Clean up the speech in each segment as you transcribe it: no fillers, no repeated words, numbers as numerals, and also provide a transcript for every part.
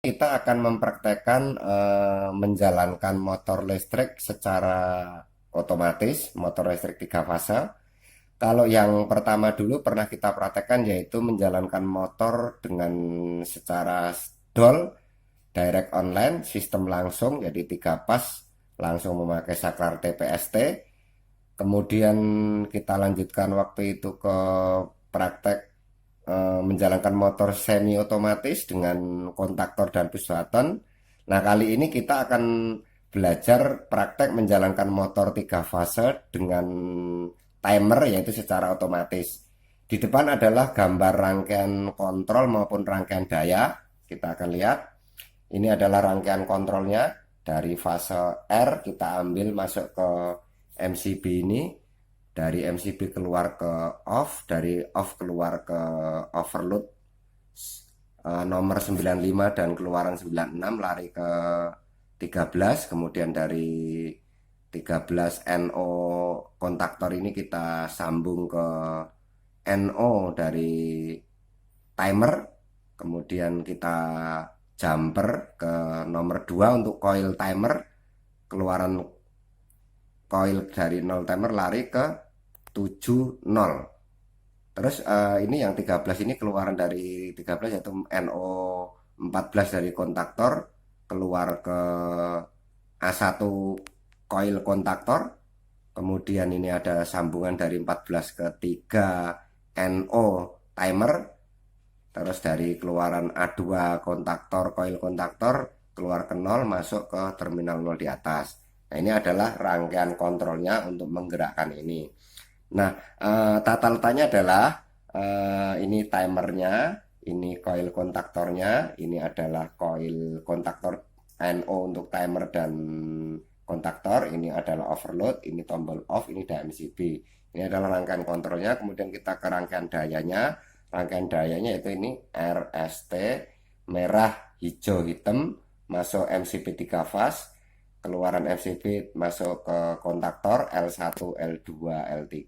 Kita akan mempraktekkan menjalankan motor listrik secara otomatis, motor listrik 3 fase. Kalau yang pertama dulu pernah kita praktekkan yaitu menjalankan motor dengan secara dol, direct online, sistem langsung, jadi 3 pas, langsung memakai saklar TPST. Kemudian kita lanjutkan waktu itu ke praktek menjalankan motor semi otomatis dengan kontaktor dan push button. Nah, kali ini kita akan belajar praktek menjalankan motor 3 fase dengan timer, yaitu secara otomatis. Di depan adalah gambar rangkaian kontrol maupun rangkaian daya. Kita akan lihat. Ini adalah rangkaian kontrolnya. Dari fase R kita ambil masuk ke MCB ini. Dari MCB keluar ke off, dari off keluar ke overload nomor 95 dan keluaran 96, lari ke 13. Kemudian dari 13 NO kontaktor ini kita sambung ke NO dari timer. Kemudian kita jumper ke nomor 2 untuk coil timer. Keluaran coil dari 0 timer lari ke 70. Terus ini yang 13 ini keluaran dari 13 yaitu NO14 dari kontaktor keluar ke A1 coil kontaktor. Kemudian ini ada sambungan dari 14 ke 3 NO timer. Terus dari keluaran A2 kontaktor coil kontaktor keluar ke 0 masuk ke terminal 0 di atas. Nah, ini adalah rangkaian kontrolnya untuk menggerakkan ini. Nah, tata letaknya adalah ini timernya, ini coil kontaktornya, ini adalah coil kontaktor NO untuk timer dan kontaktor, ini adalah overload, ini tombol off, ini DMCB. Ini adalah rangkaian kontrolnya. Kemudian kita ke rangkaian dayanya. Rangkaian dayanya itu ini RST, merah, hijau, hitam, masuk MCB 3 fase. Keluaran MCB masuk ke kontaktor L1, L2, L3.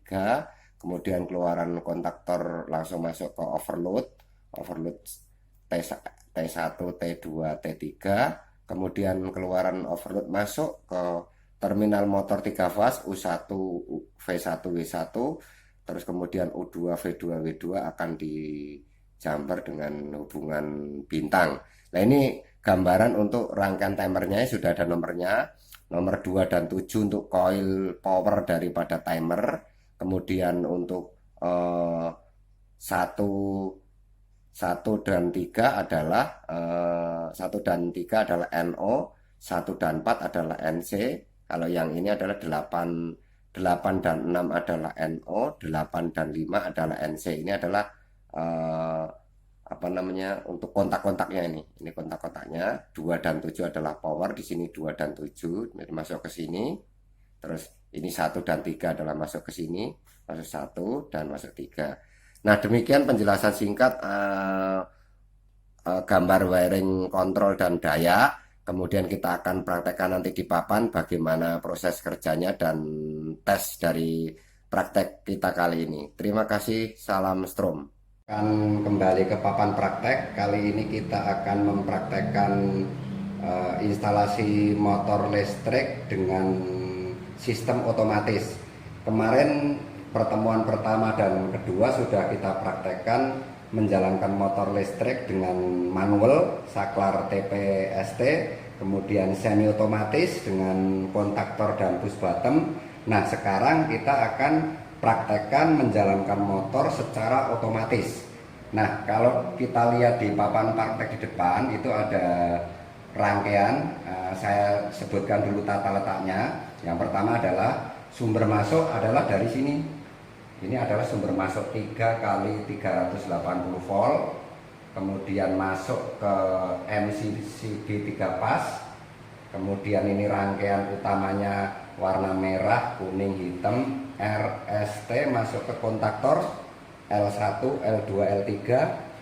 Kemudian keluaran kontaktor langsung masuk ke overload T1, T2, T3. Kemudian keluaran overload masuk ke terminal motor 3 fase U1, V1, W1. Terus kemudian U2, V2, W2 akan dijumper dengan hubungan bintang. Nah, ini gambaran untuk rangkaian timernya, sudah ada nomornya. Nomor 2 dan 7 untuk coil power daripada timer. Kemudian untuk 1 dan 3 adalah 1 dan 3 adalah NO, 1 dan 4 adalah NC. Kalau yang ini adalah 8 dan 6 adalah NO, 8 dan 5 adalah NC. Ini adalah untuk kontak-kontaknya ini. Ini kontak-kontaknya. 2 dan 7 adalah power, di sini 2 dan 7 masuk ke sini. Terus ini 1 dan 3 adalah masuk ke sini, masuk 1 dan masuk 3. Nah, demikian penjelasan singkat gambar wiring kontrol dan daya. Kemudian kita akan praktekkan nanti di papan bagaimana proses kerjanya dan tes dari praktek kita kali ini. Terima kasih, salam Strom. Akan kembali ke papan praktek. Kali ini kita akan mempraktekkan instalasi motor listrik dengan sistem otomatis. Kemarin pertemuan pertama dan kedua sudah kita praktekkan menjalankan motor listrik dengan manual saklar TPST, kemudian semi otomatis dengan kontaktor dan push button. Nah, sekarang kita akan praktekkan menjalankan motor secara otomatis. Nah, kalau kita lihat di papan praktek di depan itu ada rangkaian, saya sebutkan dulu tata letaknya. Yang pertama adalah sumber masuk adalah dari sini. Ini adalah sumber masuk 3 kali 380 volt. Kemudian masuk ke MCB 3 pas. Kemudian ini rangkaian utamanya warna merah, kuning, hitam, RST masuk ke kontaktor L1, L2, L3.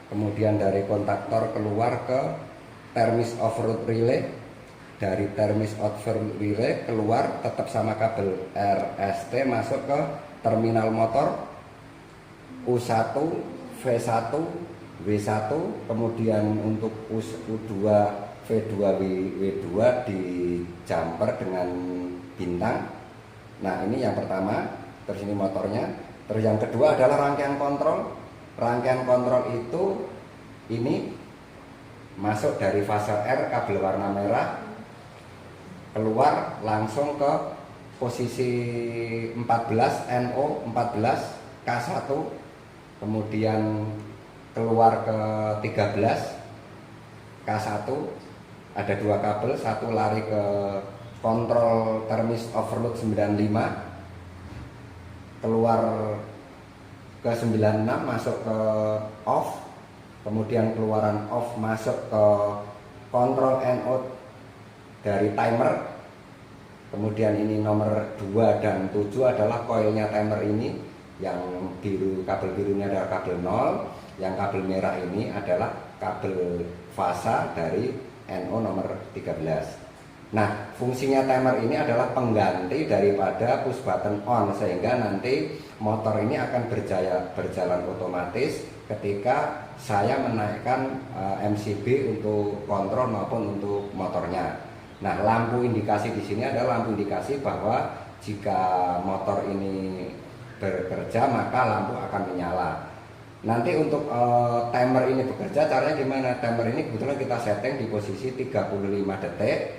Kemudian dari kontaktor keluar ke termis overload relay. Dari termis overload relay keluar tetap sama kabel RST masuk ke terminal motor U1, V1, W1. Kemudian untuk U2 V2W2 di jumper dengan bintang. Nah ini yang pertama, terus ini motornya. Terus yang kedua adalah rangkaian kontrol. Rangkaian kontrol itu ini masuk dari fase R, kabel warna merah, keluar langsung ke posisi 14 NO 14 K1, kemudian keluar ke 13 K1. Ada dua kabel, satu lari ke kontrol termis overload 95, keluar ke 96 masuk ke off, kemudian keluaran off masuk ke kontrol NO dari timer. Kemudian ini nomor 2 dan 7 adalah koilnya timer ini, yang biru, kabel birunya adalah kabel 0, yang kabel merah ini adalah kabel fasa dari NO nomor 13. Nah, fungsinya timer ini adalah pengganti daripada push button on, sehingga nanti motor ini akan berjalan otomatis ketika saya menaikkan MCB untuk kontrol maupun untuk motornya. Nah, lampu indikasi di sini adalah lampu indikasi bahwa jika motor ini bekerja maka lampu akan menyala. Nanti untuk timer ini bekerja caranya gimana? Timer ini kebetulan kita setting di posisi 35 detik.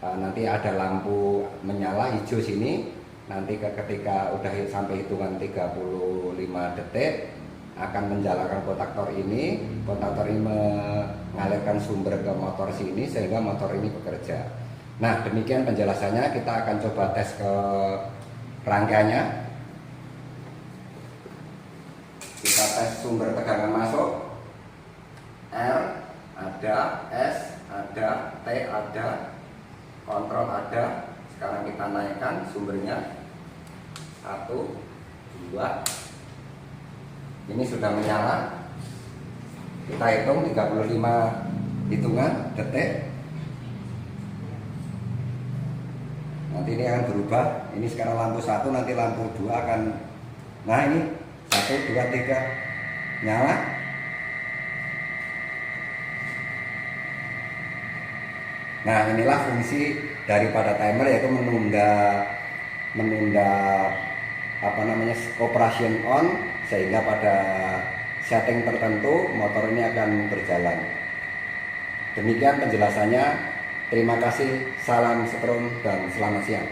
Nanti ada lampu menyala hijau sini. Nanti ketika udah sampai hitungan 35 detik akan menjalankan kontaktor ini. Kontaktor ini mengalirkan sumber ke motor sini sehingga motor ini bekerja. Nah, demikian penjelasannya. Kita akan coba tes ke rangkaiannya. Kita tes sumber tegangan masuk. R ada, S ada, T ada, kontrol ada. Sekarang kita naikkan sumbernya. 1, 2. Ini sudah menyala. Kita hitung 35 hitungan detik. Nanti ini akan berubah. Ini sekarang lampu 1, nanti lampu 2 akan. Nah ini 1, 2, 3 nyala. Nah inilah fungsi daripada timer, yaitu menunda operation on, sehingga pada setting tertentu motor ini akan berjalan. Demikian penjelasannya. Terima kasih, salam setrum dan selamat siang.